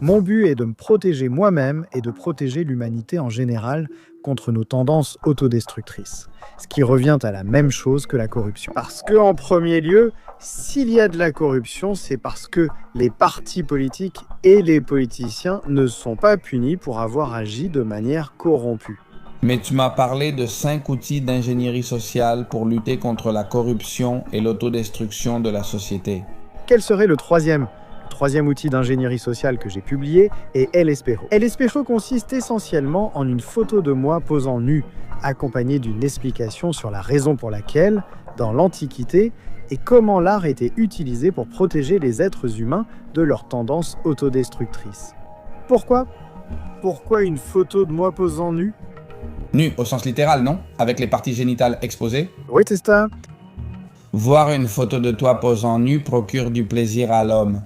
Mon but est de me protéger moi-même et de protéger l'humanité en général contre nos tendances autodestructrices, ce qui revient à la même chose que la corruption. Parce que, en premier lieu, s'il y a de la corruption, c'est parce que les partis politiques et les politiciens ne sont pas punis pour avoir agi de manière corrompue. Mais tu m'as parlé de 5 outils d'ingénierie sociale pour lutter contre la corruption et l'autodestruction de la société. Quel serait le troisième? Le troisième outil d'ingénierie sociale que j'ai publié est El Espejo. El Espejo consiste essentiellement en une photo de moi posant nu, accompagnée d'une explication sur la raison pour laquelle, dans l'Antiquité, et comment l'art était utilisé pour protéger les êtres humains de leurs tendances autodestructrices. Pourquoi? Pourquoi une photo de moi posant nu? Nu au sens littéral, non? Avec les parties génitales exposées? Oui, c'est ça. Voir une photo de toi posant nu procure du plaisir à l'homme.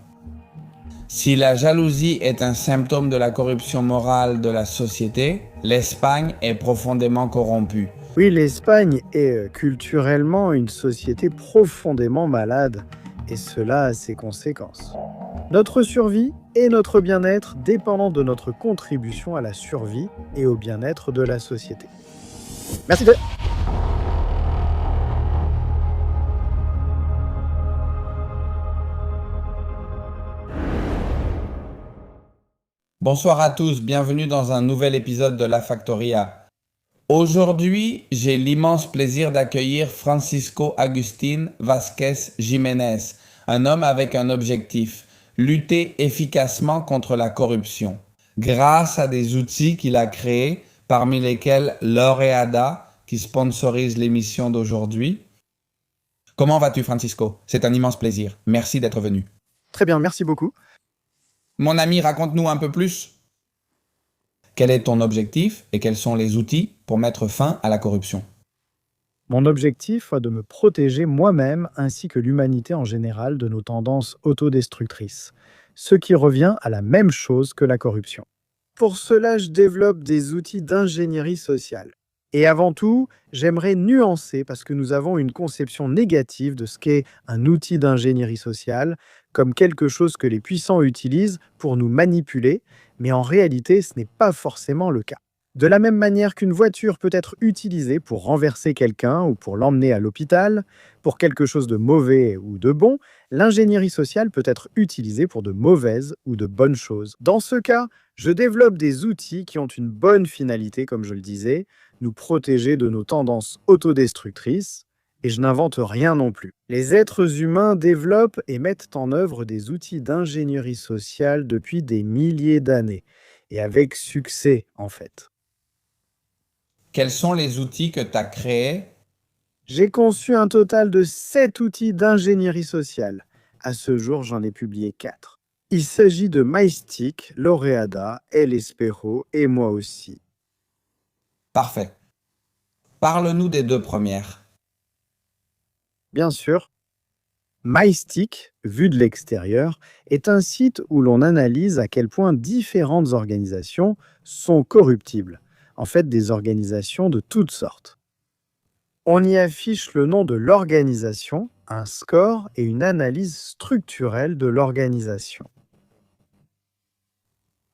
Si la jalousie est un symptôme de la corruption morale de la société, l'Espagne est profondément corrompue. Oui, l'Espagne est culturellement une société profondément malade, et cela a ses conséquences. Notre survie et notre bien-être dépendent de notre contribution à la survie et au bien-être de la société. Merci de... Bonsoir à tous, bienvenue dans un nouvel épisode de La Factoria. Aujourd'hui, j'ai l'immense plaisir d'accueillir Francisco Agustín Vázquez Jiménez, un homme avec un objectif, lutter efficacement contre la corruption, grâce à des outils qu'il a créés, parmi lesquels l'Oreada, qui sponsorise l'émission d'aujourd'hui. Comment vas-tu, Francisco? C'est un immense plaisir. Merci d'être venu. Très bien, merci beaucoup. Mon ami, raconte-nous un peu plus. Quel est ton objectif et quels sont les outils pour mettre fin à la corruption? Mon objectif est de me protéger moi-même ainsi que l'humanité en général de nos tendances autodestructrices, ce qui revient à la même chose que la corruption. Pour cela, je développe des outils d'ingénierie sociale. Et avant tout, j'aimerais nuancer parce que nous avons une conception négative de ce qu'est un outil d'ingénierie sociale comme quelque chose que les puissants utilisent pour nous manipuler, mais en réalité, ce n'est pas forcément le cas. De la même manière qu'une voiture peut être utilisée pour renverser quelqu'un ou pour l'emmener à l'hôpital, pour quelque chose de mauvais ou de bon, l'ingénierie sociale peut être utilisée pour de mauvaises ou de bonnes choses. Dans ce cas, je développe des outils qui ont une bonne finalité, comme je le disais, nous protéger de nos tendances autodestructrices, et je n'invente rien non plus. Les êtres humains développent et mettent en œuvre des outils d'ingénierie sociale depuis des milliers d'années, et avec succès en fait. Quels sont les outils que tu as créés? J'ai conçu un total de 7 outils d'ingénierie sociale. À ce jour, j'en ai publié 4. Il s'agit de MyStick, l'Oreada, El Espejo et moi aussi. Parfait. Parle-nous des deux premières. Bien sûr, MyStick, vu de l'extérieur, est un site où l'on analyse à quel point différentes organisations sont corruptibles. En fait, des organisations de toutes sortes. On y affiche le nom de l'organisation, un score et une analyse structurelle de l'organisation.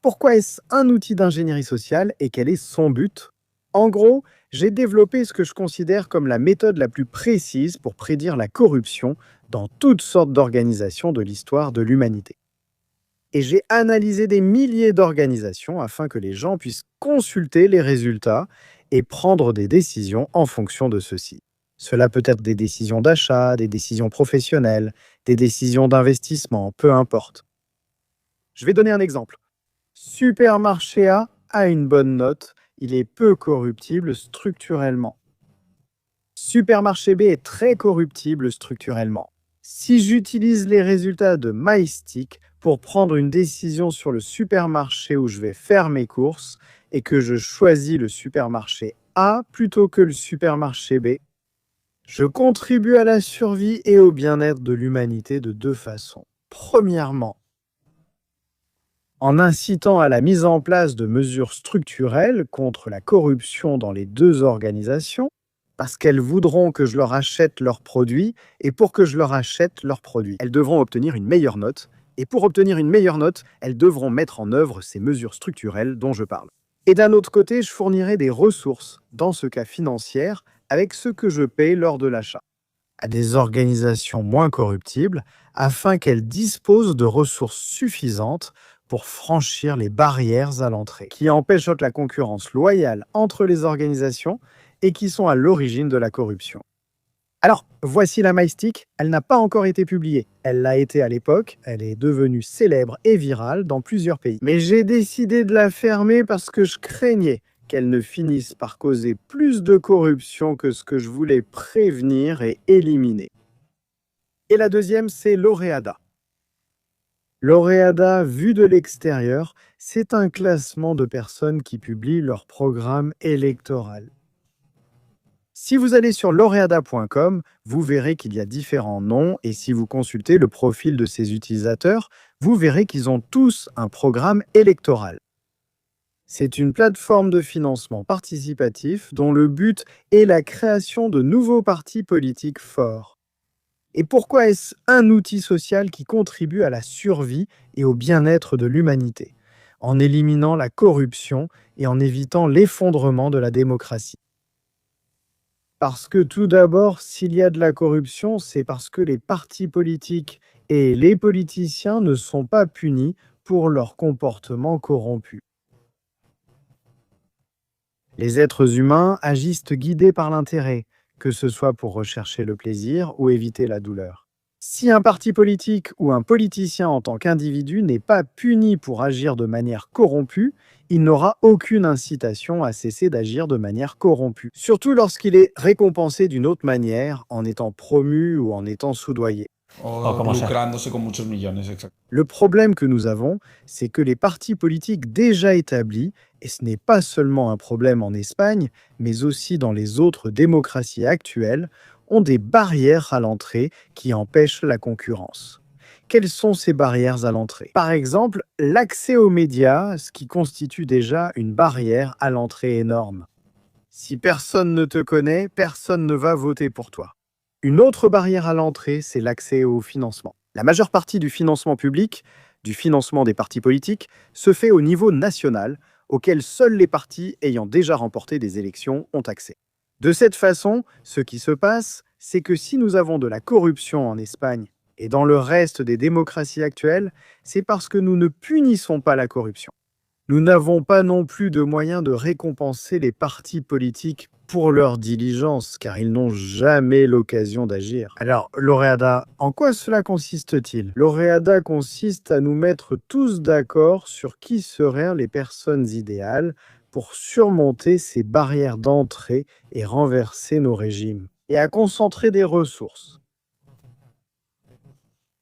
Pourquoi est-ce un outil d'ingénierie sociale et quel est son but? En gros, j'ai développé ce que je considère comme la méthode la plus précise pour prédire la corruption dans toutes sortes d'organisations de l'histoire de l'humanité. Et j'ai analysé des milliers d'organisations afin que les gens puissent consulter les résultats et prendre des décisions en fonction de ceux-ci. Cela peut être des décisions d'achat, des décisions professionnelles, des décisions d'investissement, peu importe. Je vais donner un exemple. Supermarché A une bonne note, il est peu corruptible structurellement. Supermarché B est très corruptible structurellement. Si j'utilise les résultats de MyStick pour prendre une décision sur le supermarché où je vais faire mes courses et que je choisis le supermarché A plutôt que le supermarché B, je contribue à la survie et au bien-être de l'humanité de deux façons. Premièrement, en incitant à la mise en place de mesures structurelles contre la corruption dans les deux organisations, parce qu'elles voudront que je leur achète leurs produits, et pour que je leur achète leurs produits, elles devront obtenir une meilleure note, Et pour obtenir une meilleure note, elles devront mettre en œuvre ces mesures structurelles dont je parle. Et d'un autre côté, je fournirai des ressources, dans ce cas financières, avec ce que je paye lors de l'achat, à des organisations moins corruptibles, afin qu'elles disposent de ressources suffisantes pour franchir les barrières à l'entrée, qui empêchent la concurrence loyale entre les organisations et qui sont à l'origine de la corruption. Alors, voici la MyStick, elle n'a pas encore été publiée. Elle l'a été à l'époque, elle est devenue célèbre et virale dans plusieurs pays. Mais j'ai décidé de la fermer parce que je craignais qu'elle ne finisse par causer plus de corruption que ce que je voulais prévenir et éliminer. Et la deuxième, c'est l'Oreada. L'Oreada, vu de l'extérieur, c'est un classement de personnes qui publient leur programme électoral. Si vous allez sur laureada.com, vous verrez qu'il y a différents noms et si vous consultez le profil de ces utilisateurs, vous verrez qu'ils ont tous un programme électoral. C'est une plateforme de financement participatif dont le but est la création de nouveaux partis politiques forts. Et pourquoi est-ce un outil social qui contribue à la survie et au bien-être de l'humanité, en éliminant la corruption et en évitant l'effondrement de la démocratie? Parce que tout d'abord, s'il y a de la corruption, c'est parce que les partis politiques et les politiciens ne sont pas punis pour leur comportement corrompu. Les êtres humains agissent guidés par l'intérêt, que ce soit pour rechercher le plaisir ou éviter la douleur. Si un parti politique ou un politicien en tant qu'individu n'est pas puni pour agir de manière corrompue, il n'aura aucune incitation à cesser d'agir de manière corrompue, surtout lorsqu'il est récompensé d'une autre manière, en étant promu ou en étant soudoyé. Lucrándose con muchos millones, exacto. Le problème que nous avons, c'est que les partis politiques déjà établis, et ce n'est pas seulement un problème en Espagne, mais aussi dans les autres démocraties actuelles, ont des barrières à l'entrée qui empêchent la concurrence. Quelles sont ces barrières à l'entrée? Par exemple, l'accès aux médias, ce qui constitue déjà une barrière à l'entrée énorme. Si personne ne te connaît, personne ne va voter pour toi. Une autre barrière à l'entrée, c'est l'accès au financement. La majeure partie du financement public, du financement des partis politiques, se fait au niveau national, auquel seuls les partis ayant déjà remporté des élections ont accès. De cette façon, ce qui se passe, c'est que si nous avons de la corruption en Espagne et dans le reste des démocraties actuelles, c'est parce que nous ne punissons pas la corruption. Nous n'avons pas non plus de moyens de récompenser les partis politiques pour leur diligence, car ils n'ont jamais l'occasion d'agir. Alors, l'Oreada, en quoi cela consiste-t-il? L'Oreada consiste à nous mettre tous d'accord sur qui seraient les personnes idéales pour surmonter ces barrières d'entrée et renverser nos régimes, et à concentrer des ressources.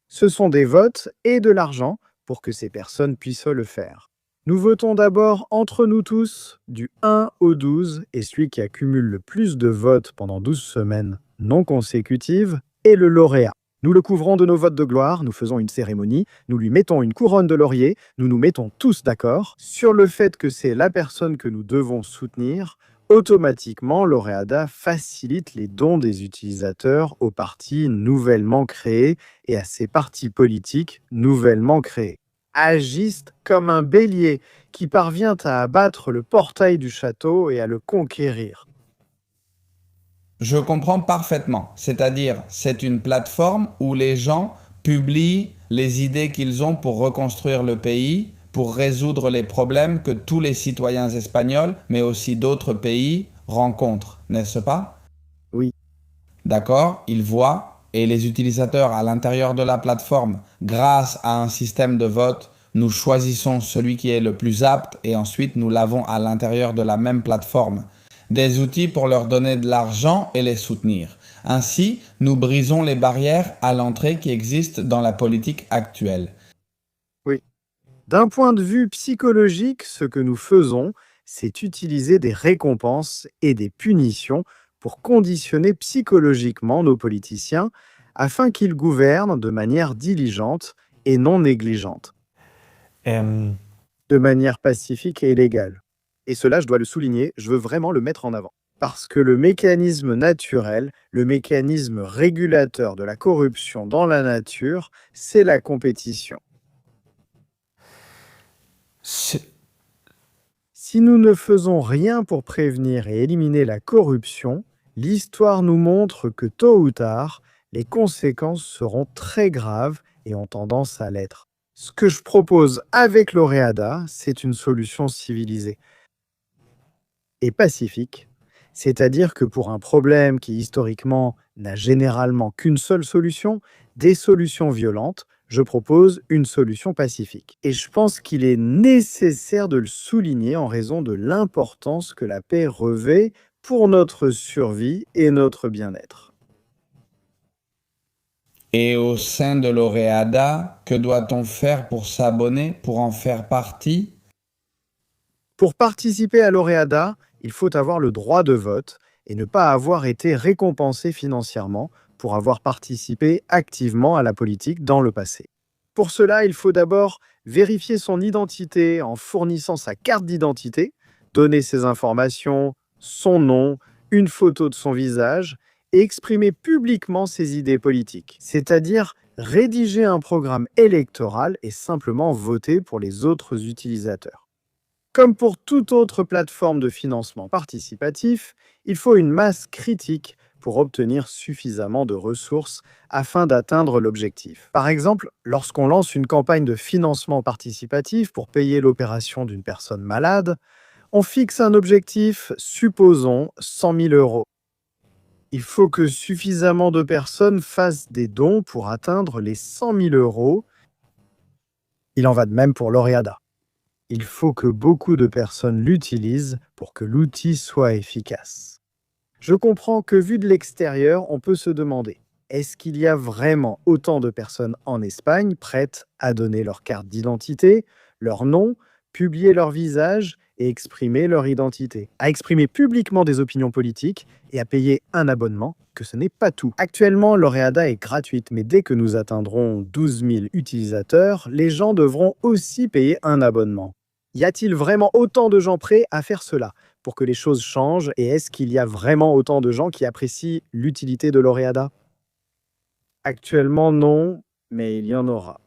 Ce sont des votes et de l'argent pour que ces personnes puissent le faire. Nous votons d'abord entre nous tous, du 1 au 12, et celui qui accumule le plus de votes pendant 12 semaines non consécutives est le lauréat. Nous le couvrons de nos votes de gloire, nous faisons une cérémonie, nous lui mettons une couronne de laurier, nous nous mettons tous d'accord sur le fait que c'est la personne que nous devons soutenir. Automatiquement, l'Oreada facilite les dons des utilisateurs aux partis nouvellement créés et à ces partis politiques nouvellement créés. Agissent comme un bélier qui parvient à abattre le portail du château et à le conquérir. Je comprends parfaitement. C'est-à-dire, c'est une plateforme où les gens publient les idées qu'ils ont pour reconstruire le pays, pour résoudre les problèmes que tous les citoyens espagnols, mais aussi d'autres pays, rencontrent, n'est-ce pas? Oui. D'accord, ils voient et les utilisateurs à l'intérieur de la plateforme, grâce à un système de vote, nous choisissons celui qui est le plus apte et ensuite nous l'avons à l'intérieur de la même plateforme. Des outils pour leur donner de l'argent et les soutenir. Ainsi, nous brisons les barrières à l'entrée qui existent dans la politique actuelle. Oui. D'un point de vue psychologique, ce que nous faisons, c'est utiliser des récompenses et des punitions pour conditionner psychologiquement nos politiciens afin qu'ils gouvernent de manière diligente et non négligente, de manière pacifique et légale. Et cela, je dois le souligner, je veux vraiment le mettre en avant. Parce que le mécanisme naturel, le mécanisme régulateur de la corruption dans la nature, c'est la compétition. Si nous ne faisons rien pour prévenir et éliminer la corruption, l'histoire nous montre que tôt ou tard, les conséquences seront très graves et ont tendance à l'être. Ce que je propose avec l'Oréada, c'est une solution civilisée et pacifique, c'est-à-dire que pour un problème qui historiquement n'a généralement qu'une seule solution, des solutions violentes, je propose une solution pacifique. Et je pense qu'il est nécessaire de le souligner en raison de l'importance que la paix revêt pour notre survie et notre bien-être. Et au sein de l'Oréada, que doit-on faire pour s'abonner, pour en faire partie? Pour participer à l'Oréada, il faut avoir le droit de vote et ne pas avoir été récompensé financièrement pour avoir participé activement à la politique dans le passé. Pour cela, il faut d'abord vérifier son identité en fournissant sa carte d'identité, donner ses informations, son nom, une photo de son visage et exprimer publiquement ses idées politiques, c'est-à-dire rédiger un programme électoral et simplement voter pour les autres utilisateurs. Comme pour toute autre plateforme de financement participatif, il faut une masse critique pour obtenir suffisamment de ressources afin d'atteindre l'objectif. Par exemple, lorsqu'on lance une campagne de financement participatif pour payer l'opération d'une personne malade, on fixe un objectif, supposons 100 000 euros. Il faut que suffisamment de personnes fassent des dons pour atteindre les 100 000 euros. Il en va de même pour l'Oréada. Il faut que beaucoup de personnes l'utilisent pour que l'outil soit efficace. Je comprends que vu de l'extérieur, on peut se demander, est-ce qu'il y a vraiment autant de personnes en Espagne prêtes à donner leur carte d'identité, leur nom, publier leur visage et exprimer leur identité, à exprimer publiquement des opinions politiques et à payer un abonnement, que ce n'est pas tout. Actuellement, l'Oréada est gratuite, mais dès que nous atteindrons 12 000 utilisateurs, les gens devront aussi payer un abonnement. Y a-t-il vraiment autant de gens prêts à faire cela pour que les choses changent et est-ce qu'il y a vraiment autant de gens qui apprécient l'utilité de l'Oréada? Actuellement, non, mais il y en aura.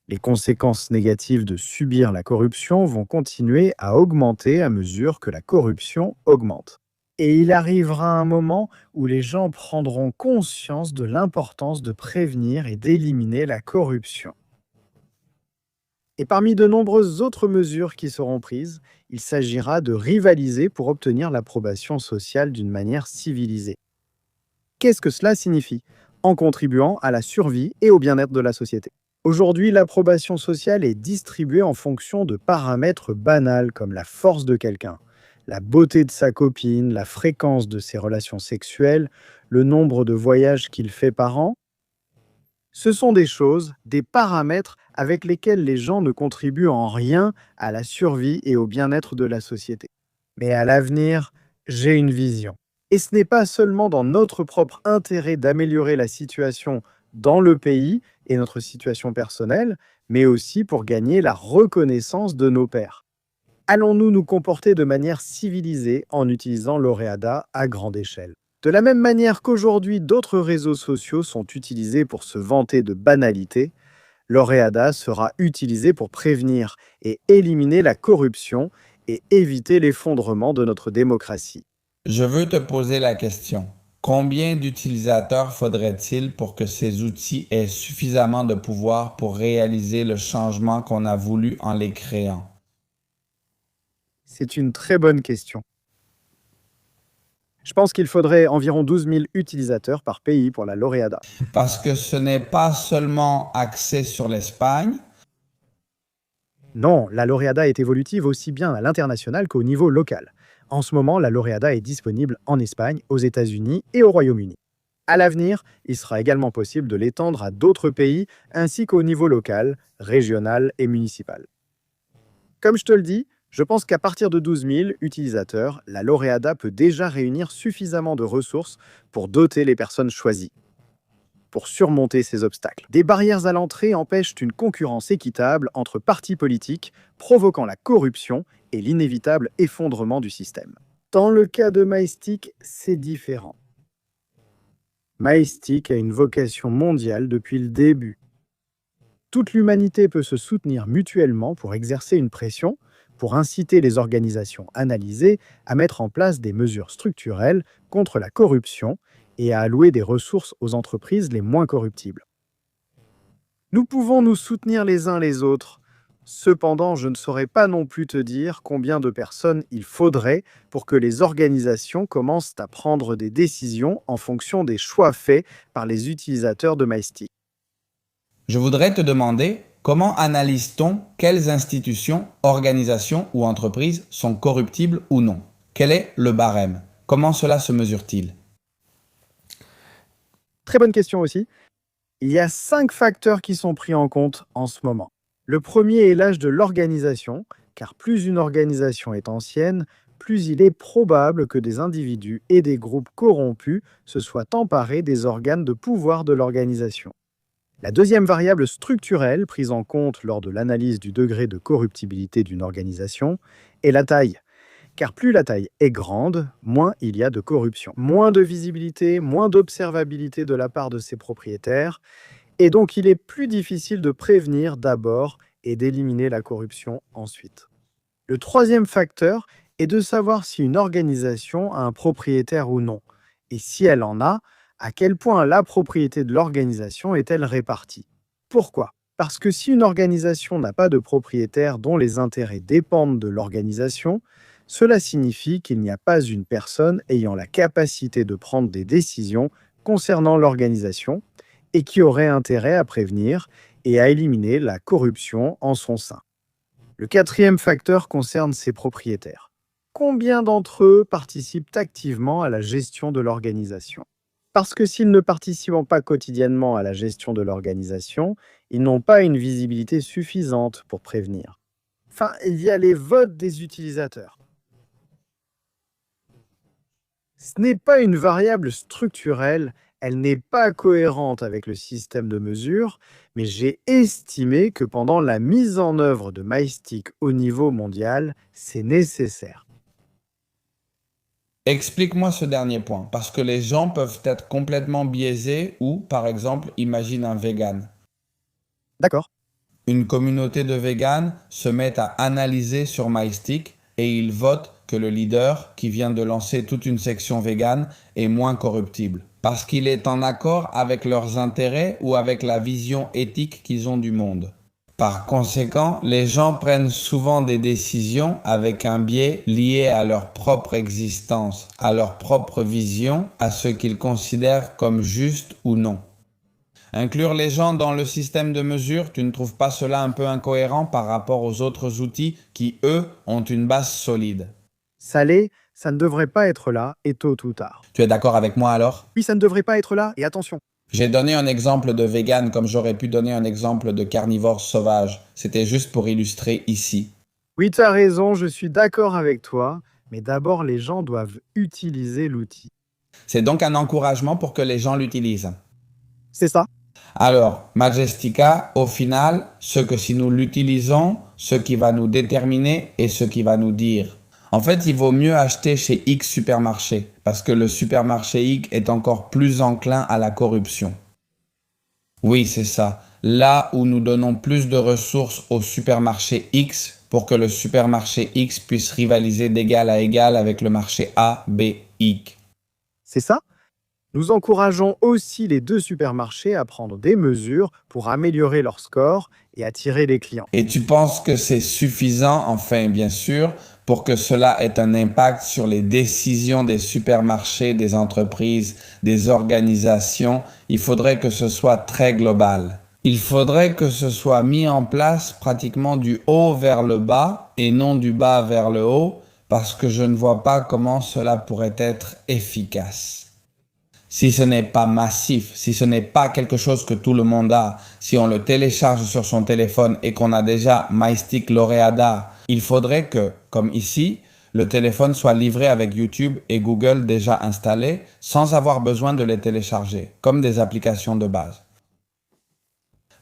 Les conséquences négatives de subir la corruption vont continuer à augmenter à mesure que la corruption augmente. Et il arrivera un moment où les gens prendront conscience de l'importance de prévenir et d'éliminer la corruption. Et parmi de nombreuses autres mesures qui seront prises, il s'agira de rivaliser pour obtenir l'approbation sociale d'une manière civilisée. Qu'est-ce que cela signifie? En contribuant à la survie et au bien-être de la société. Aujourd'hui, l'approbation sociale est distribuée en fonction de paramètres banals comme la force de quelqu'un, la beauté de sa copine, la fréquence de ses relations sexuelles, le nombre de voyages qu'il fait par an. Ce sont des choses, des paramètres avec lesquels les gens ne contribuent en rien à la survie et au bien-être de la société. Mais à l'avenir, j'ai une vision. Et ce n'est pas seulement dans notre propre intérêt d'améliorer la situation dans le pays et notre situation personnelle, mais aussi pour gagner la reconnaissance de nos pairs. Allons-nous nous comporter de manière civilisée en utilisant l'Oréada à grande échelle? De la même manière qu'aujourd'hui d'autres réseaux sociaux sont utilisés pour se vanter de banalité, l'Oréada sera utilisé pour prévenir et éliminer la corruption et éviter l'effondrement de notre démocratie. Je veux te poser la question. Combien d'utilisateurs faudrait-il pour que ces outils aient suffisamment de pouvoir pour réaliser le changement qu'on a voulu en les créant? C'est une très bonne question. Je pense qu'il faudrait environ 12 000 utilisateurs par pays pour la L'Oréada. Parce que ce n'est pas seulement axé sur l'Espagne. Non, la L'Oréada est évolutive aussi bien à l'international qu'au niveau local. En ce moment, la L'Oréada est disponible en Espagne, aux États-Unis et au Royaume-Uni. À l'avenir, il sera également possible de l'étendre à d'autres pays ainsi qu'au niveau local, régional et municipal. Comme je te le dis, je pense qu'à partir de 12 000 utilisateurs, la L'Oréada peut déjà réunir suffisamment de ressources pour doter les personnes choisies, pour surmonter ces obstacles. Des barrières à l'entrée empêchent une concurrence équitable entre partis politiques, provoquant la corruption et l'inévitable effondrement du système. Dans le cas de Maïstic, c'est différent. Maïstic a une vocation mondiale depuis le début. Toute l'humanité peut se soutenir mutuellement pour exercer une pression, pour inciter les organisations analysées à mettre en place des mesures structurelles contre la corruption et à allouer des ressources aux entreprises les moins corruptibles. Nous pouvons nous soutenir les uns les autres. Cependant, je ne saurais pas non plus te dire combien de personnes il faudrait pour que les organisations commencent à prendre des décisions en fonction des choix faits par les utilisateurs de MyStick. Je voudrais te demander comment analyse-t-on quelles institutions, organisations ou entreprises sont corruptibles ou non? Quel est le barème? Comment cela se mesure-t-il? Très bonne question aussi. Il y a 5 facteurs qui sont pris en compte en ce moment. Le premier est l'âge de l'organisation, car plus une organisation est ancienne, plus il est probable que des individus et des groupes corrompus se soient emparés des organes de pouvoir de l'organisation. La deuxième variable structurelle prise en compte lors de l'analyse du degré de corruptibilité d'une organisation est la taille. Car plus la taille est grande, moins il y a de corruption. Moins de visibilité, moins d'observabilité de la part de ses propriétaires, et donc il est plus difficile de prévenir d'abord et d'éliminer la corruption ensuite. Le troisième facteur est de savoir si une organisation a un propriétaire ou non, et si elle en a, à quel point la propriété de l'organisation est-elle répartie. Pourquoi? Parce que si une organisation n'a pas de propriétaire dont les intérêts dépendent de l'organisation, cela signifie qu'il n'y a pas une personne ayant la capacité de prendre des décisions concernant l'organisation et qui aurait intérêt à prévenir et à éliminer la corruption en son sein. Le quatrième facteur concerne ses propriétaires. Combien d'entre eux participent activement à la gestion de l'organisation? Parce que s'ils ne participent pas quotidiennement à la gestion de l'organisation, ils n'ont pas une visibilité suffisante pour prévenir. Enfin, il y a les votes des utilisateurs. Ce n'est pas une variable structurelle, elle n'est pas cohérente avec le système de mesure, mais j'ai estimé que pendant la mise en œuvre de MyStick au niveau mondial, c'est nécessaire. Explique-moi ce dernier point, parce que les gens peuvent être complètement biaisés ou, par exemple, imagine un vegan. D'accord. Une communauté de véganes se met à analyser sur MyStick et ils votent que le leader, qui vient de lancer toute une section végane, est moins corruptible. Parce qu'il est en accord avec leurs intérêts ou avec la vision éthique qu'ils ont du monde. Par conséquent, les gens prennent souvent des décisions avec un biais lié à leur propre existence, à leur propre vision, à ce qu'ils considèrent comme juste ou non. Inclure les gens dans le système de mesure, tu ne trouves pas cela un peu incohérent par rapport aux autres outils qui, eux, ont une base solide? Ça l'est, ça ne devrait pas être là, et tôt ou tard. Tu es d'accord avec moi alors? Oui, ça ne devrait pas être là, et attention. J'ai donné un exemple de vegan comme j'aurais pu donner un exemple de carnivore sauvage. C'était juste pour illustrer ici. Oui, tu as raison, je suis d'accord avec toi, mais d'abord les gens doivent utiliser l'outil. C'est donc un encouragement pour que les gens l'utilisent. C'est ça? Alors, Majestica, au final, ce que si nous l'utilisons, ce qui va nous déterminer et ce qui va nous dire. En fait, il vaut mieux acheter chez X supermarché, parce que le supermarché X est encore plus enclin à la corruption. Oui, c'est ça. Là où nous donnons plus de ressources au supermarché X pour que le supermarché X puisse rivaliser d'égal à égal avec le marché A, B, X. C'est ça? Nous encourageons aussi les deux supermarchés à prendre des mesures pour améliorer leur score et attirer les clients. Et tu penses que c'est suffisant, enfin bien sûr, pour que cela ait un impact sur les décisions des supermarchés, des entreprises, des organisations? Il faudrait que ce soit très global. Il faudrait que ce soit mis en place pratiquement du haut vers le bas et non du bas vers le haut, parce que je ne vois pas comment cela pourrait être efficace. Si ce n'est pas massif, si ce n'est pas quelque chose que tout le monde a, si on le télécharge sur son téléphone et qu'on a déjà MyStick Laureada, il faudrait que, comme ici, le téléphone soit livré avec YouTube et Google déjà installés sans avoir besoin de les télécharger, comme des applications de base.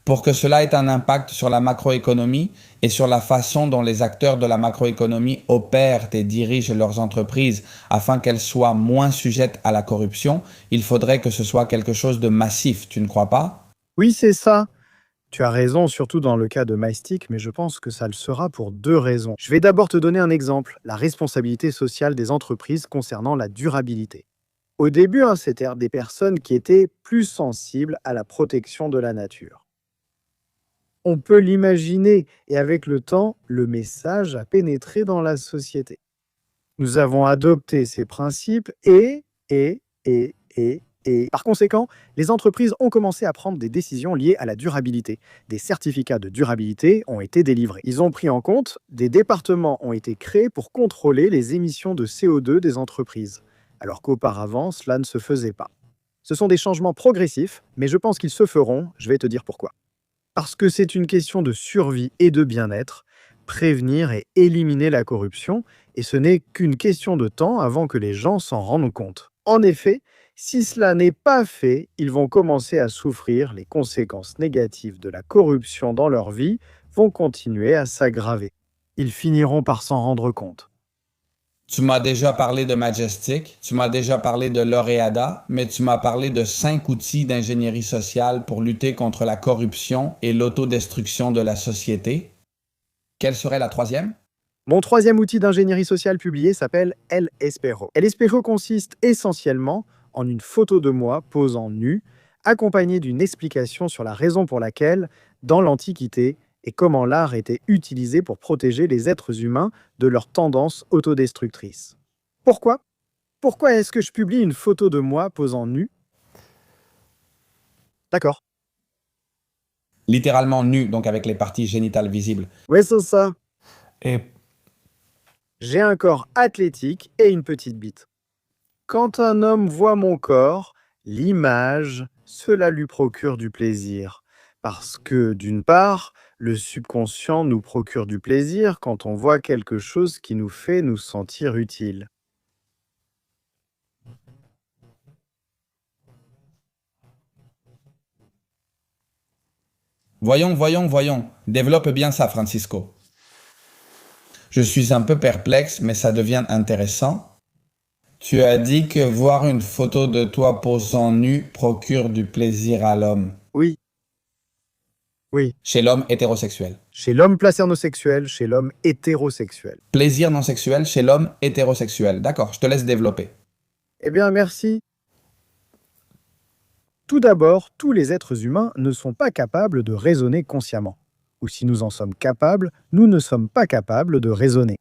Pour que cela ait un impact sur la macroéconomie et sur la façon dont les acteurs de la macroéconomie opèrent et dirigent leurs entreprises afin qu'elles soient moins sujettes à la corruption, il faudrait que ce soit quelque chose de massif, tu ne crois pas? Oui, c'est ça. Tu as raison, surtout dans le cas de MyStick, mais je pense que ça le sera pour deux raisons. Je vais d'abord te donner un exemple, la responsabilité sociale des entreprises concernant la durabilité. Au début, c'était des personnes qui étaient plus sensibles à la protection de la nature. On peut l'imaginer, et avec le temps, le message a pénétré dans la société. Nous avons adopté ces principes et par conséquent, les entreprises ont commencé à prendre des décisions liées à la durabilité. Des certificats de durabilité ont été délivrés. Ils ont pris en compte, des départements ont été créés pour contrôler les émissions de CO2 des entreprises, alors qu'auparavant, cela ne se faisait pas. Ce sont des changements progressifs, mais je pense qu'ils se feront, je vais te dire pourquoi. Parce que c'est une question de survie et de bien-être, prévenir et éliminer la corruption, et ce n'est qu'une question de temps avant que les gens s'en rendent compte. En effet, si cela n'est pas fait, ils vont commencer à souffrir, les conséquences négatives de la corruption dans leur vie vont continuer à s'aggraver. Ils finiront par s'en rendre compte. Tu m'as déjà parlé de Majestic, tu m'as déjà parlé de L'Oréada, mais tu m'as parlé de 5 outils d'ingénierie sociale pour lutter contre la corruption et l'autodestruction de la société. Quelle serait la troisième? Mon troisième outil d'ingénierie sociale publié s'appelle El Espejo. El Espejo consiste essentiellement en une photo de moi posant nu, accompagnée d'une explication sur la raison pour laquelle, dans l'Antiquité, et comment l'art était utilisé pour protéger les êtres humains de leurs tendances autodestructrices. Pourquoi? Pourquoi est-ce que je publie une photo de moi posant nu? D'accord. Littéralement nu, donc avec les parties génitales visibles. Ouais, c'est ça. Et J'ai un corps athlétique et une petite bite. Quand un homme voit mon corps, l'image, cela lui procure du plaisir. Parce que, d'une part, le subconscient nous procure du plaisir quand on voit quelque chose qui nous fait nous sentir utiles. voyons. Développe bien ça, Francisco. Je suis un peu perplexe, mais ça devient intéressant. Tu as dit que voir une photo de toi posant nu procure du plaisir à l'homme. Oui, oui. Chez l'homme hétérosexuel. Chez l'homme placernocexuel, chez l'homme hétérosexuel. Plaisir non sexuel chez l'homme hétérosexuel. D'accord, je te laisse développer. Eh bien, merci. Tout d'abord, tous les êtres humains ne sont pas capables de raisonner consciemment. Ou si nous en sommes capables, nous ne sommes pas capables de raisonner.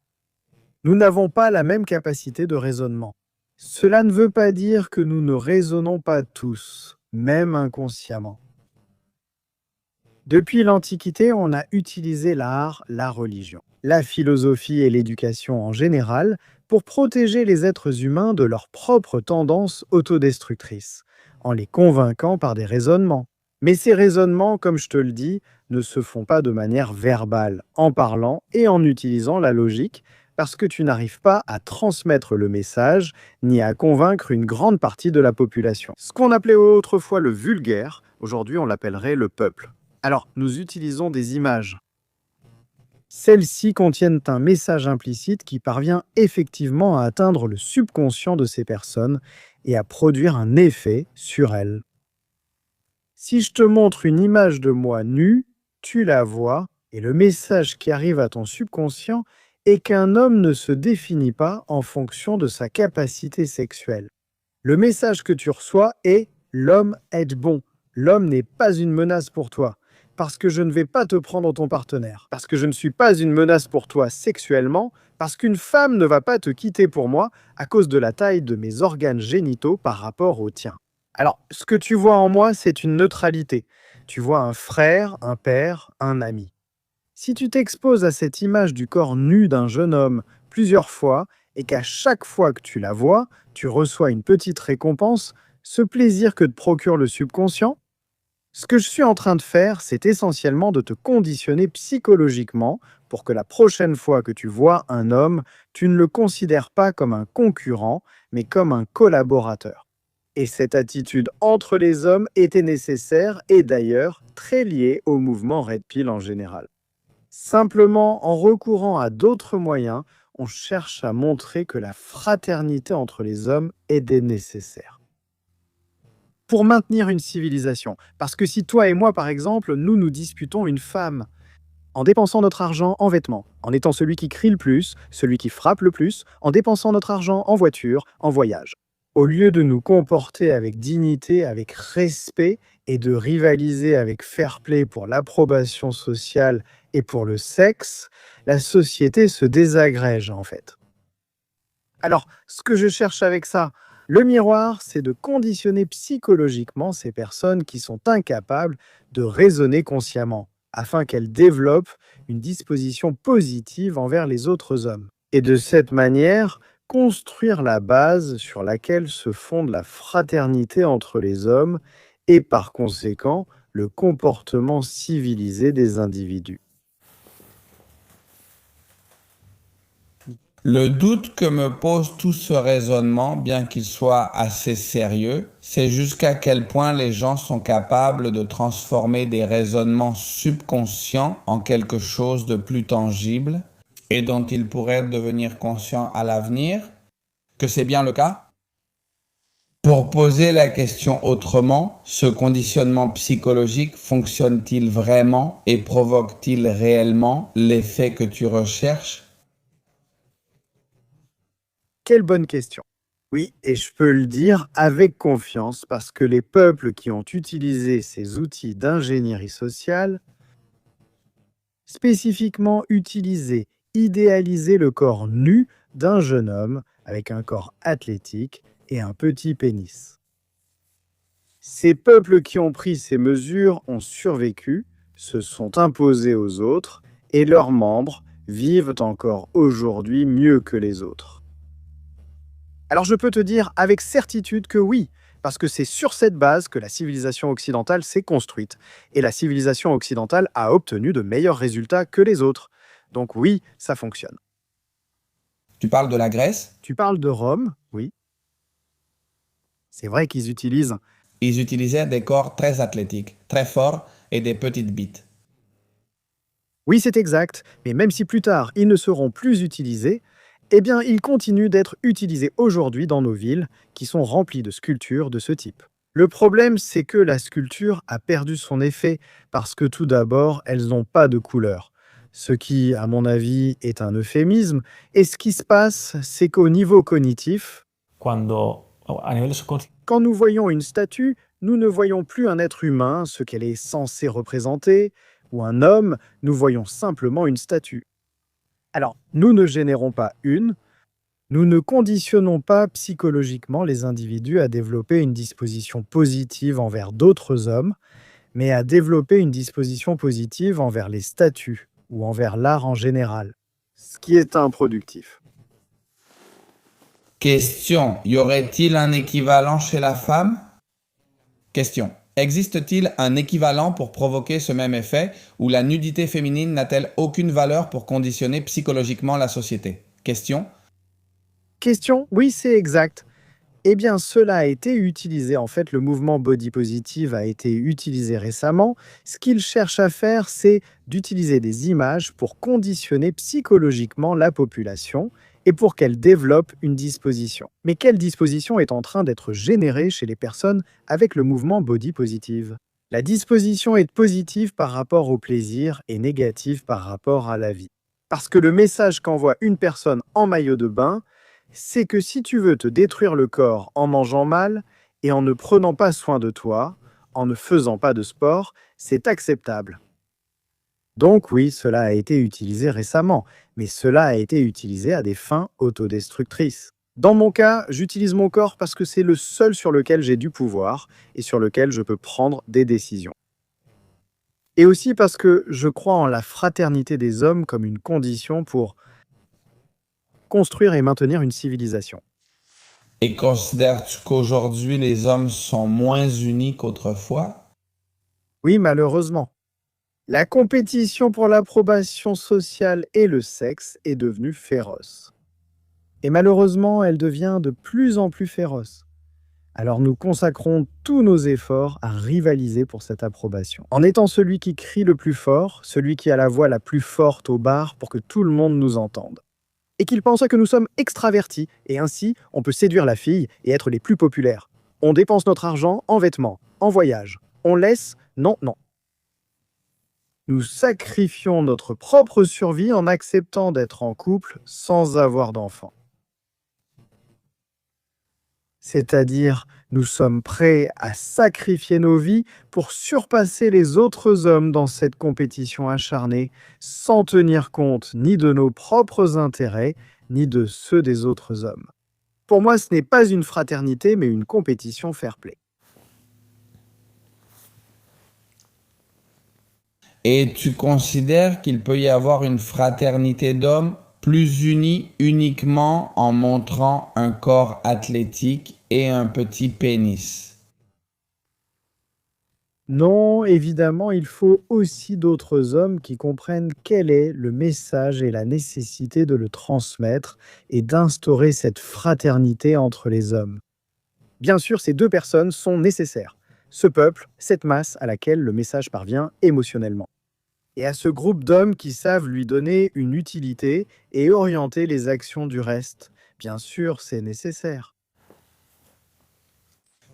Nous n'avons pas la même capacité de raisonnement. Cela ne veut pas dire que nous ne raisonnons pas tous, même inconsciemment. Depuis l'Antiquité, on a utilisé l'art, la religion, la philosophie et l'éducation en général pour protéger les êtres humains de leurs propres tendances autodestructrices, en les convainquant par des raisonnements. Mais ces raisonnements, comme je te le dis, ne se font pas de manière verbale, en parlant et en utilisant la logique, parce que tu n'arrives pas à transmettre le message ni à convaincre une grande partie de la population. Ce qu'on appelait autrefois le vulgaire, aujourd'hui on l'appellerait le peuple. Alors, nous utilisons des images. Celles-ci contiennent un message implicite qui parvient effectivement à atteindre le subconscient de ces personnes et à produire un effet sur elles. Si je te montre une image de moi nu, tu la vois, et le message qui arrive à ton subconscient est qu'un homme ne se définit pas en fonction de sa capacité sexuelle. Le message que tu reçois est « l'homme est bon ». L'homme n'est pas une menace pour toi, parce que je ne vais pas te prendre ton partenaire, parce que je ne suis pas une menace pour toi sexuellement, parce qu'une femme ne va pas te quitter pour moi à cause de la taille de mes organes génitaux par rapport aux tiens. Alors, ce que tu vois en moi, c'est une neutralité. Tu vois un frère, un père, un ami. Si tu t'exposes à cette image du corps nu d'un jeune homme plusieurs fois, et qu'à chaque fois que tu la vois, tu reçois une petite récompense, ce plaisir que te procure le subconscient, ce que je suis en train de faire, c'est essentiellement de te conditionner psychologiquement pour que la prochaine fois que tu vois un homme, tu ne le considères pas comme un concurrent, mais comme un collaborateur. Et cette attitude entre les hommes était nécessaire et d'ailleurs très liée au mouvement Red Pill en général. Simplement, en recourant à d'autres moyens, on cherche à montrer que la fraternité entre les hommes est nécessaire. pour maintenir une civilisation. Parce que si toi et moi, par exemple, nous disputons une femme, en dépensant notre argent en vêtements, en étant celui qui crie le plus, celui qui frappe le plus, en dépensant notre argent en voiture, en voyage. Au lieu de nous comporter avec dignité, avec respect et de rivaliser avec fair play pour l'approbation sociale et pour le sexe, la société se désagrège en fait. Alors, ce que je cherche avec ça, le miroir, c'est de conditionner psychologiquement ces personnes qui sont incapables de raisonner consciemment, afin qu'elles développent une disposition positive envers les autres hommes. Et de cette manière, construire la base sur laquelle se fonde la fraternité entre les hommes et par conséquent le comportement civilisé des individus. Le doute que me pose tout ce raisonnement, bien qu'il soit assez sérieux, c'est jusqu'à quel point les gens sont capables de transformer des raisonnements subconscients en quelque chose de plus tangible et dont ils pourraient devenir conscients à l'avenir. Que c'est bien le cas? Pour poser la question autrement, ce conditionnement psychologique fonctionne-t-il vraiment et provoque-t-il réellement l'effet que tu recherches? Quelle bonne question. Oui, et je peux le dire avec confiance parce que les peuples qui ont utilisé ces outils d'ingénierie sociale, spécifiquement idéalisé le corps nu d'un jeune homme avec un corps athlétique et un petit pénis. Ces peuples qui ont pris ces mesures ont survécu, se sont imposés aux autres et leurs membres vivent encore aujourd'hui mieux que les autres. Alors je peux te dire avec certitude que oui, parce que c'est sur cette base que la civilisation occidentale s'est construite. Et la civilisation occidentale a obtenu de meilleurs résultats que les autres. Donc oui, ça fonctionne. Tu parles de la Grèce? Tu parles de Rome, oui. C'est vrai qu'ils utilisent. Ils utilisaient des corps très athlétiques, très forts et des petites bites. Oui, c'est exact, mais même si plus tard ils ne seront plus utilisés, eh bien ils continuent d'être utilisés aujourd'hui dans nos villes qui sont remplies de sculptures de ce type. Le problème, c'est que la sculpture a perdu son effet parce que tout d'abord, elles n'ont pas de couleur. Ce qui, à mon avis, est un euphémisme. Et ce qui se passe, c'est qu'au niveau cognitif, Cuando a nivel subconsciente quand nous voyons une statue, nous ne voyons plus un être humain, ce qu'elle est censée représenter, ou un homme, nous voyons simplement une statue. Alors, nous ne générons pas nous ne conditionnons pas psychologiquement les individus à développer une disposition positive envers d'autres hommes, mais à développer une disposition positive envers les statues ou envers l'art en général, ce qui est improductif. Question, y aurait-il un équivalent chez la femme? Question, existe-t-il un équivalent pour provoquer ce même effet ou la nudité féminine n'a-t-elle aucune valeur pour conditionner psychologiquement la société? Question. Question, oui, c'est exact. Eh bien, cela a été utilisé. En fait, le mouvement body positive a été utilisé récemment. Ce qu'il cherche à faire, c'est d'utiliser des images pour conditionner psychologiquement la population et pour qu'elle développe une disposition. Mais quelle disposition est en train d'être générée chez les personnes avec le mouvement body positive? La disposition est positive par rapport au plaisir et négative par rapport à la vie. Parce que le message qu'envoie une personne en maillot de bain, c'est que si tu veux te détruire le corps en mangeant mal et en ne prenant pas soin de toi, en ne faisant pas de sport, c'est acceptable. Donc oui, cela a été utilisé récemment, mais cela a été utilisé à des fins autodestructrices. Dans mon cas, j'utilise mon corps parce que c'est le seul sur lequel j'ai du pouvoir et sur lequel je peux prendre des décisions. Et aussi parce que je crois en la fraternité des hommes comme une condition pour construire et maintenir une civilisation. Et considères-tu qu'aujourd'hui les hommes sont moins unis qu'autrefois? Oui, malheureusement. La compétition pour l'approbation sociale et le sexe est devenue féroce. Et malheureusement, elle devient de plus en plus féroce. Alors nous consacrons tous nos efforts à rivaliser pour cette approbation. En étant celui qui crie le plus fort, celui qui a la voix la plus forte au bar pour que tout le monde nous entende. Et qu'il pense que nous sommes extravertis, et ainsi on peut séduire la fille et être les plus populaires. On dépense notre argent en vêtements, en voyage. On laisse, non, non. Nous sacrifions notre propre survie en acceptant d'être en couple sans avoir d'enfants. C'est-à-dire, nous sommes prêts à sacrifier nos vies pour surpasser les autres hommes dans cette compétition acharnée, sans tenir compte ni de nos propres intérêts, ni de ceux des autres hommes. Pour moi, ce n'est pas une fraternité, mais une compétition fair-play. Et tu considères qu'il peut y avoir une fraternité d'hommes plus unie uniquement en montrant un corps athlétique et un petit pénis? Non, évidemment, il faut aussi d'autres hommes qui comprennent quel est le message et la nécessité de le transmettre et d'instaurer cette fraternité entre les hommes. Bien sûr, ces deux personnes sont nécessaires. Ce peuple, cette masse à laquelle le message parvient émotionnellement. Et à ce groupe d'hommes qui savent lui donner une utilité et orienter les actions du reste. Bien sûr, c'est nécessaire.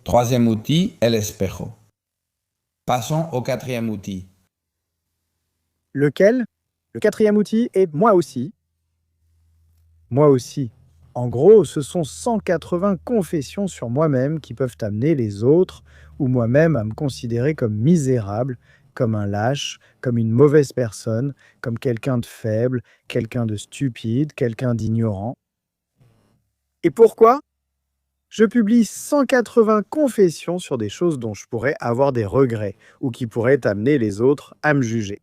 Troisième outil, el espejo. Passons au quatrième outil. Lequel? Le quatrième outil est moi aussi. Moi aussi. En gros, ce sont 180 confessions sur moi-même qui peuvent amener les autres ou moi-même à me considérer comme misérable, comme un lâche, comme une mauvaise personne, comme quelqu'un de faible, quelqu'un de stupide, quelqu'un d'ignorant. Et pourquoi? Je publie 180 confessions sur des choses dont je pourrais avoir des regrets ou qui pourraient amener les autres à me juger.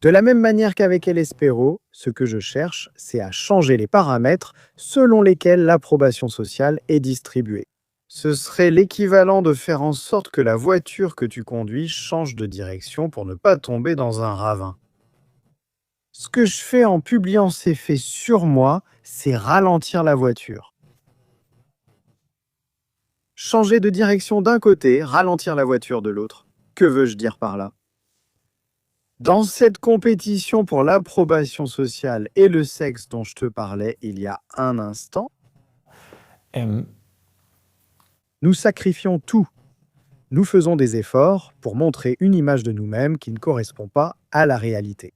De la même manière qu'avec El Espero, ce que je cherche, c'est à changer les paramètres selon lesquels l'approbation sociale est distribuée. Ce serait l'équivalent de faire en sorte que la voiture que tu conduis change de direction pour ne pas tomber dans un ravin. Ce que je fais en publiant ces faits sur moi, c'est ralentir la voiture. Changer de direction d'un côté, ralentir la voiture de l'autre. Que veux-je dire par là? Dans cette compétition pour l'approbation sociale et le sexe dont je te parlais il y a un instant, nous sacrifions tout. Nous faisons des efforts pour montrer une image de nous-mêmes qui ne correspond pas à la réalité.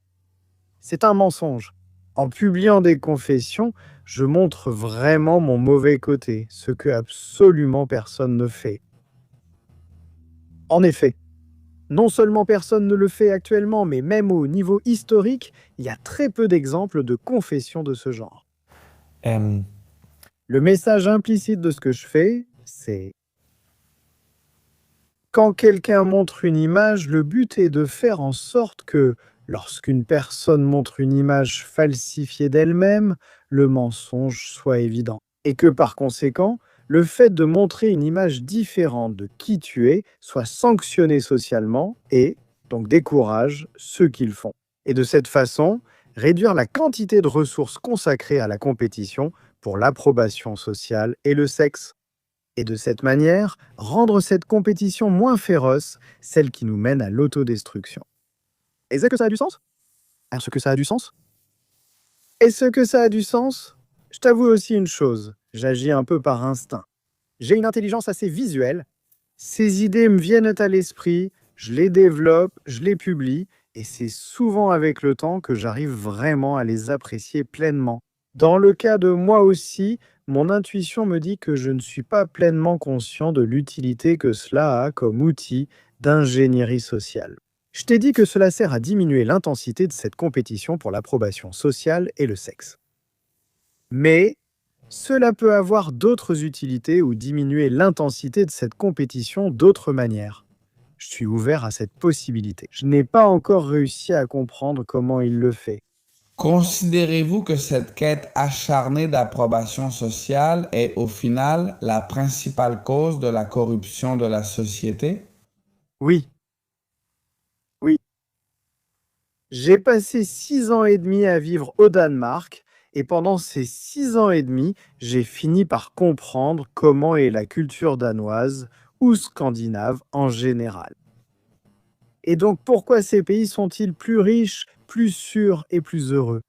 C'est un mensonge. En publiant des confessions, je montre vraiment mon mauvais côté, ce que absolument personne ne fait. En effet, non seulement personne ne le fait actuellement, mais même au niveau historique, il y a très peu d'exemples de confessions de ce genre. Le message implicite de ce que je fais, c'est quand quelqu'un montre une image, le but est de faire en sorte que, lorsqu'une personne montre une image falsifiée d'elle-même, le mensonge soit évident. Et que par conséquent, le fait de montrer une image différente de qui tu es soit sanctionné socialement et donc décourage ceux qui le font. Et de cette façon, réduire la quantité de ressources consacrées à la compétition pour l'approbation sociale et le sexe. Et de cette manière, rendre cette compétition moins féroce, celle qui nous mène à l'autodestruction. Est-ce que ça a du sens? Est-ce que ça a du sens? Est-ce que ça a du sens? Je t'avoue aussi une chose, j'agis un peu par instinct. J'ai une intelligence assez visuelle. Ces idées me viennent à l'esprit, je les développe, je les publie, et c'est souvent avec le temps que j'arrive vraiment à les apprécier pleinement. Dans le cas de moi aussi, mon intuition me dit que je ne suis pas pleinement conscient de l'utilité que cela a comme outil d'ingénierie sociale. Je t'ai dit que cela sert à diminuer l'intensité de cette compétition pour l'approbation sociale et le sexe. Mais cela peut avoir d'autres utilités ou diminuer l'intensité de cette compétition d'autres manières. Je suis ouvert à cette possibilité. Je n'ai pas encore réussi à comprendre comment il le fait. Considérez-vous que cette quête acharnée d'approbation sociale est au final la principale cause de la corruption de la société? Oui. Oui. J'ai passé 6 ans et demi à vivre au Danemark et pendant ces 6 ans et demi, j'ai fini par comprendre comment est la culture danoise ou scandinave en général. Et donc pourquoi ces pays sont-ils plus riches, plus sûrs et plus heureux?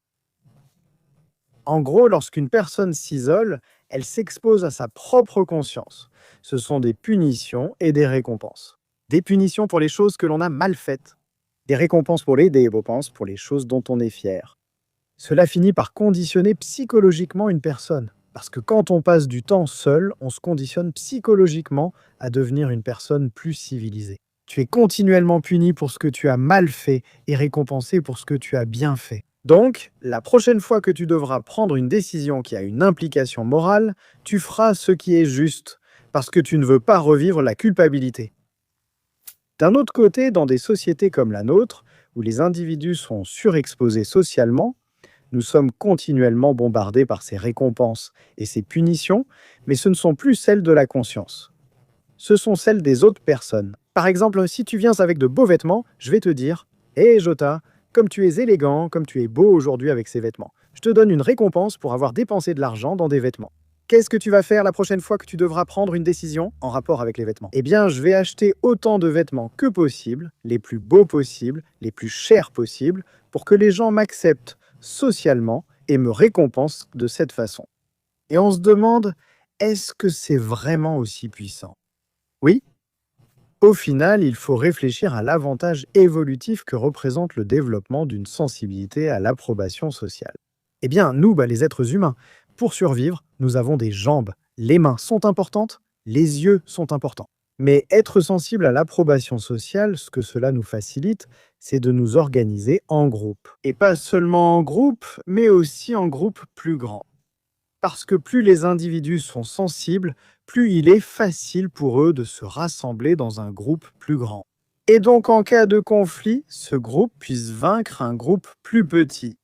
En gros, lorsqu'une personne s'isole, elle s'expose à sa propre conscience. Ce sont des punitions et des récompenses. Des punitions pour les choses que l'on a mal faites. Des récompenses pour les récompenses pour les choses dont on est fier. Cela finit par conditionner psychologiquement une personne. Parce que quand on passe du temps seul, on se conditionne psychologiquement à devenir une personne plus civilisée. Tu es continuellement puni pour ce que tu as mal fait et récompensé pour ce que tu as bien fait. Donc, la prochaine fois que tu devras prendre une décision qui a une implication morale, tu feras ce qui est juste, parce que tu ne veux pas revivre la culpabilité. D'un autre côté, dans des sociétés comme la nôtre, où les individus sont surexposés socialement, nous sommes continuellement bombardés par ces récompenses et ces punitions, mais ce ne sont plus celles de la conscience. Ce sont celles des autres personnes. Par exemple, si tu viens avec de beaux vêtements, je vais te dire « Hé Jota, comme tu es élégant, comme tu es beau aujourd'hui avec ces vêtements, je te donne une récompense pour avoir dépensé de l'argent dans des vêtements. Qu'est-ce que tu vas faire la prochaine fois que tu devras prendre une décision en rapport avec les vêtements? Eh bien, je vais acheter autant de vêtements que possible, les plus beaux possibles, les plus chers possibles, pour que les gens m'acceptent socialement et me récompensent de cette façon. » Et on se demande, est-ce que c'est vraiment aussi puissant? Oui. Au final, il faut réfléchir à l'avantage évolutif que représente le développement d'une sensibilité à l'approbation sociale. Eh bien, nous, les êtres humains, pour survivre, nous avons des jambes. Les mains sont importantes, les yeux sont importants. Mais être sensible à l'approbation sociale, ce que cela nous facilite, c'est de nous organiser en groupe. Et pas seulement en groupe, mais aussi en groupe plus grand. Parce que plus les individus sont sensibles, plus il est facile pour eux de se rassembler dans un groupe plus grand. Et donc en cas de conflit, ce groupe puisse vaincre un groupe plus petit.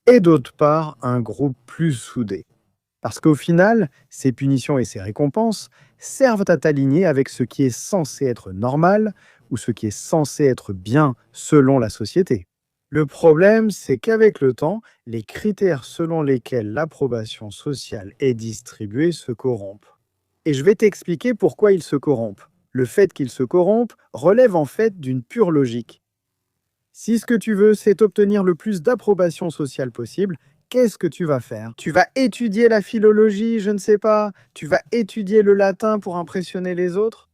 Et d'autre part, un groupe plus soudé. Parce qu'au final, ces punitions et ces récompenses servent à t'aligner avec ce qui est censé être normal ou ce qui est censé être bien selon la société. Le problème, c'est qu'avec le temps, les critères selon lesquels l'approbation sociale est distribuée se corrompent. Et je vais t'expliquer pourquoi ils se corrompent. Le fait qu'ils se corrompent relève en fait d'une pure logique. Si ce que tu veux, c'est obtenir le plus d'approbation sociale possible, qu'est-ce que tu vas faire? Tu vas étudier la philologie, je ne sais pas. Tu vas étudier le latin pour impressionner les autres?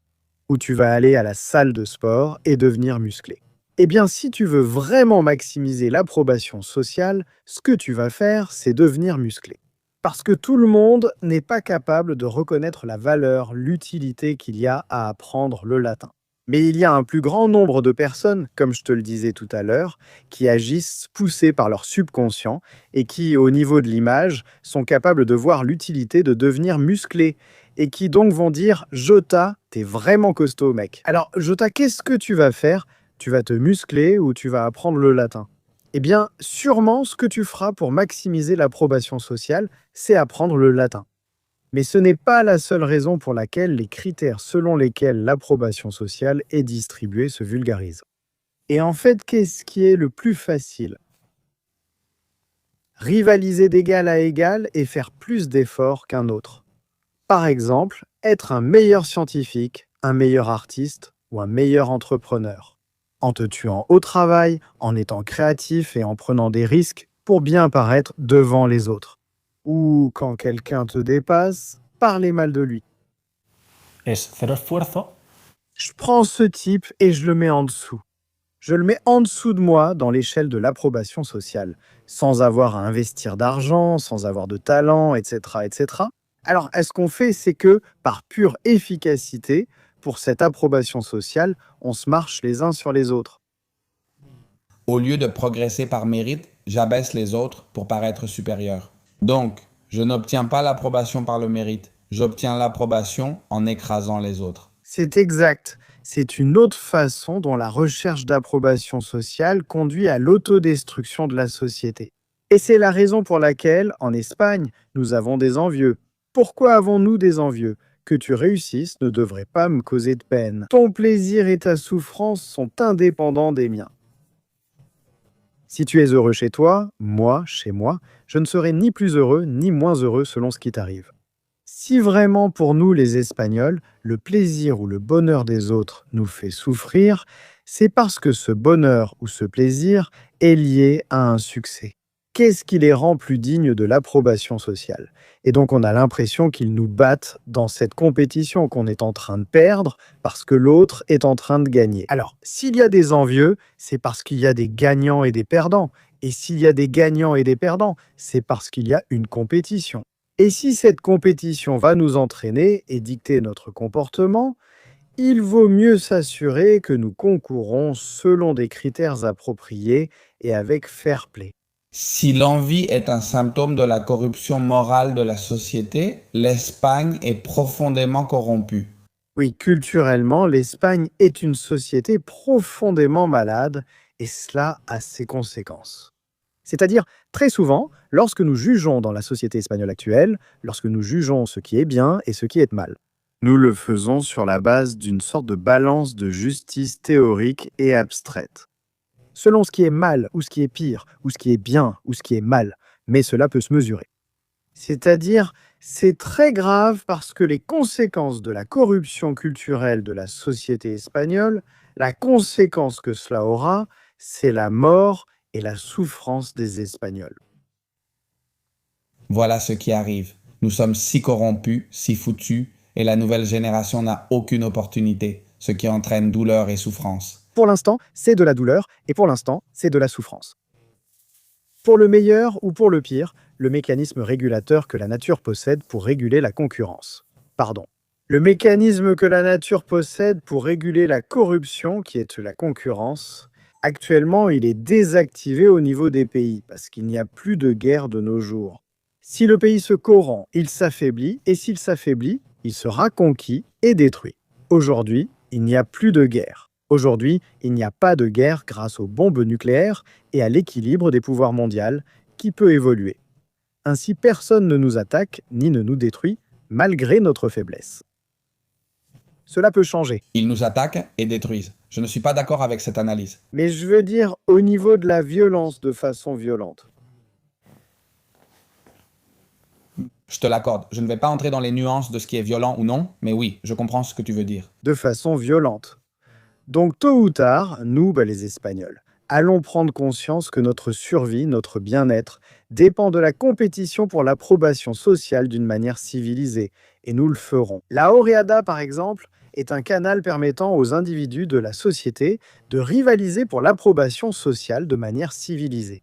Ou tu vas aller à la salle de sport et devenir musclé? Eh bien, si tu veux vraiment maximiser l'approbation sociale, ce que tu vas faire, c'est devenir musclé. Parce que tout le monde n'est pas capable de reconnaître la valeur, l'utilité qu'il y a à apprendre le latin. Mais il y a un plus grand nombre de personnes, comme je te le disais tout à l'heure, qui agissent poussées par leur subconscient et qui, au niveau de l'image, sont capables de voir l'utilité de devenir musclé et qui donc vont dire « Jota, t'es vraiment costaud, mec. Alors, Jota, qu'est-ce que tu vas faire ? Tu vas te muscler ou tu vas apprendre le latin? » Eh bien, sûrement, ce que tu feras pour maximiser l'approbation sociale, c'est apprendre le latin. Mais ce n'est pas la seule raison pour laquelle les critères selon lesquels l'approbation sociale est distribuée se vulgarisent. Et en fait, qu'est-ce qui est le plus facile? Rivaliser d'égal à égal et faire plus d'efforts qu'un autre. Par exemple, être un meilleur scientifique, un meilleur artiste ou un meilleur entrepreneur. En te tuant au travail, en étant créatif et en prenant des risques pour bien paraître devant les autres. Ou quand quelqu'un te dépasse, parler mal de lui. Es cero esfuerzo, Je prends ce type et je le mets en dessous. Je le mets en dessous de moi dans l'échelle de l'approbation sociale, sans avoir à investir d'argent, sans avoir de talent, etc., etc. Alors, ce qu'on fait, c'est que, par pure efficacité, pour cette approbation sociale, on se marche les uns sur les autres. Au lieu de progresser par mérite, j'abaisse les autres pour paraître supérieur. Donc, je n'obtiens pas l'approbation par le mérite, j'obtiens l'approbation en écrasant les autres. C'est exact. C'est une autre façon dont la recherche d'approbation sociale conduit à l'autodestruction de la société. Et c'est la raison pour laquelle, en Espagne, nous avons des envieux. Pourquoi avons-nous des envieux? Que tu réussisses ne devrait pas me causer de peine. Ton plaisir et ta souffrance sont indépendants des miens. Si tu es heureux chez toi, moi, chez moi, je ne serai ni plus heureux ni moins heureux selon ce qui t'arrive. Si vraiment pour nous les Espagnols, le plaisir ou le bonheur des autres nous fait souffrir, c'est parce que ce bonheur ou ce plaisir est lié à un succès. qu'est-ce qui les rend plus dignes de l'approbation sociale? Et donc on a l'impression qu'ils nous battent dans cette compétition qu'on est en train de perdre parce que l'autre est en train de gagner. Alors, s'il y a des envieux, c'est parce qu'il y a des gagnants et des perdants. Et s'il y a des gagnants et des perdants, c'est parce qu'il y a une compétition. Et si cette compétition va nous entraîner et dicter notre comportement, il vaut mieux s'assurer que nous concourons selon des critères appropriés et avec fair play. Si l'envie est un symptôme de la corruption morale de la société, l'Espagne est profondément corrompue. Oui, culturellement, l'Espagne est une société profondément malade et cela a ses conséquences. C'est-à-dire, très souvent, lorsque nous jugeons dans la société espagnole actuelle, lorsque nous jugeons ce qui est bien et ce qui est mal, nous le faisons sur la base d'une sorte de balance de justice théorique et abstraite. Selon ce qui est mal ou ce qui est pire, ou ce qui est bien ou ce qui est mal, mais cela peut se mesurer. C'est-à-dire, c'est très grave parce que les conséquences de la corruption culturelle de la société espagnole, la conséquence que cela aura, c'est la mort et la souffrance des Espagnols. Voilà ce qui arrive. Nous sommes si corrompus, si foutus, et la nouvelle génération n'a aucune opportunité, ce qui entraîne douleur et souffrance. Pour l'instant, c'est de la douleur et pour l'instant, c'est de la souffrance. Pour le meilleur ou pour le pire, le mécanisme régulateur que la nature possède pour réguler la concurrence. Pardon. Le mécanisme que la nature possède pour réguler la corruption, qui est la concurrence, actuellement, il est désactivé au niveau des pays parce qu'il n'y a plus de guerre de nos jours. Si le pays se corrompt, il s'affaiblit et s'il s'affaiblit, il sera conquis et détruit. Aujourd'hui, il n'y a plus de guerre. Aujourd'hui, il n'y a pas de guerre grâce aux bombes nucléaires et à l'équilibre des pouvoirs mondiaux qui peut évoluer. Ainsi, personne ne nous attaque ni ne nous détruit, malgré notre faiblesse. Cela peut changer, Ils nous attaquent et détruisent. Je ne suis pas d'accord avec cette analyse. mais je veux dire au niveau de la violence de façon violente. Je te l'accorde. Je ne vais pas entrer dans les nuances de ce qui est violent ou non, mais oui, je comprends ce que tu veux dire. De façon violente. Donc tôt ou tard, nous, les Espagnols, allons prendre conscience que notre survie, notre bien-être, dépend de la compétition pour l'approbation sociale d'une manière civilisée, et nous le ferons. La Oreada, par exemple, est un canal permettant aux individus de la société de rivaliser pour l'approbation sociale de manière civilisée.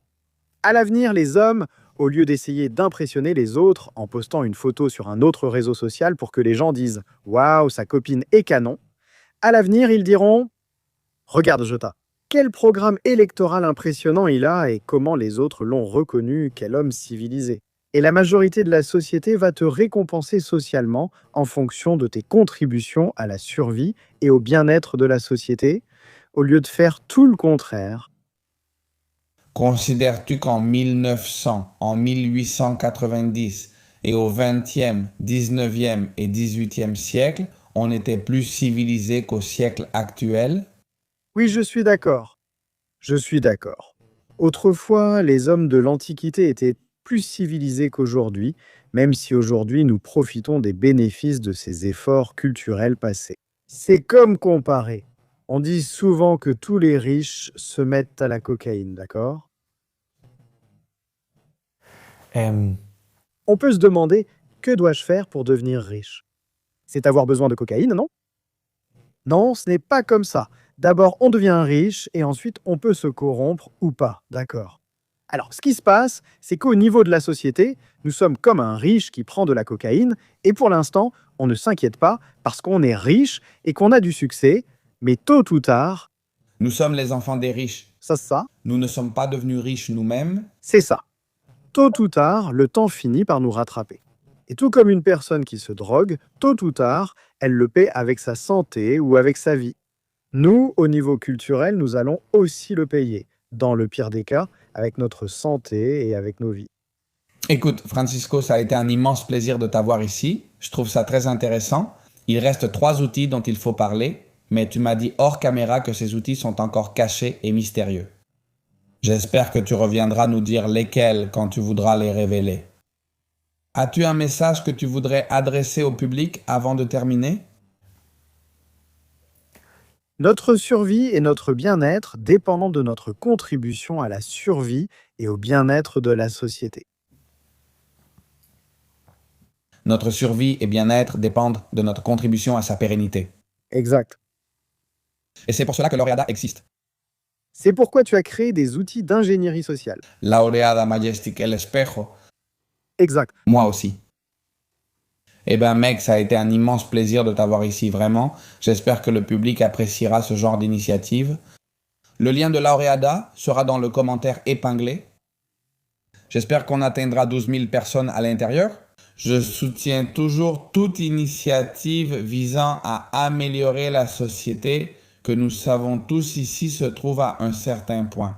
À l'avenir, les hommes, au lieu d'essayer d'impressionner les autres en postant une photo sur un autre réseau social pour que les gens disent « Waouh, sa copine est canon », à l'avenir, ils diront « Regarde Jota, quel programme électoral impressionnant il a et comment les autres l'ont reconnu, quel homme civilisé. » Et la majorité de la société va te récompenser socialement en fonction de tes contributions à la survie et au bien-être de la société, au lieu de faire tout le contraire. Considères-tu qu'en 1900, en 1890 et au 20e, 19e et 18e siècle, on était plus civilisé qu'au siècle actuel? Oui, je suis d'accord. Je suis d'accord. Autrefois, les hommes de l'Antiquité étaient plus civilisés qu'aujourd'hui, même si aujourd'hui nous profitons des bénéfices de ces efforts culturels passés. C'est comme comparer. On dit souvent que tous les riches se mettent à la cocaïne, d'accord? On peut se demander, que dois-je faire pour devenir riche? C'est avoir besoin de cocaïne, non? Non, ce n'est pas comme ça. D'abord, on devient riche et ensuite, on peut se corrompre ou pas, d'accord? Alors, ce qui se passe, c'est qu'au niveau de la société, nous sommes comme un riche qui prend de la cocaïne et pour l'instant, on ne s'inquiète pas parce qu'on est riche et qu'on a du succès, mais tôt ou tard, Nous sommes les enfants des riches. ça, Nous ne sommes pas devenus riches nous-mêmes. c'est ça. Tôt ou tard, le temps finit par nous rattraper. Et tout comme une personne qui se drogue, tôt ou tard, elle le paie avec sa santé ou avec sa vie. Nous, au niveau culturel, nous allons aussi le payer, dans le pire des cas, avec notre santé et avec nos vies. Écoute, Francisco, ça a été un immense plaisir de t'avoir ici. Je trouve ça très intéressant. Il reste 3 outils dont il faut parler, mais tu m'as dit hors caméra que ces outils sont encore cachés et mystérieux. J'espère que tu reviendras nous dire lesquels quand tu voudras les révéler. As-tu un message que tu voudrais adresser au public avant de terminer? Notre survie et notre bien-être dépendent de notre contribution à la survie et au bien-être de la société. Notre survie et bien-être dépendent de notre contribution à sa pérennité. Exact. Et c'est pour cela que l'Oreada existe. C'est pourquoi tu as créé des outils d'ingénierie sociale. Laureada Majestic El Espejo, Exact. moi aussi. Eh ben mec, ça a été un immense plaisir de t'avoir ici, vraiment. J'espère que le public appréciera ce genre d'initiative. Le lien de Laureada sera dans le commentaire épinglé. J'espère qu'on atteindra 12 000 personnes à l'intérieur. Je soutiens toujours toute initiative visant à améliorer la société que nous savons tous ici se trouve à un certain point.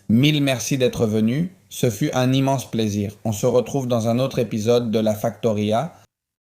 Mille merci d'être venu. Ce fut un immense plaisir. On se retrouve dans un autre épisode de La Factoria.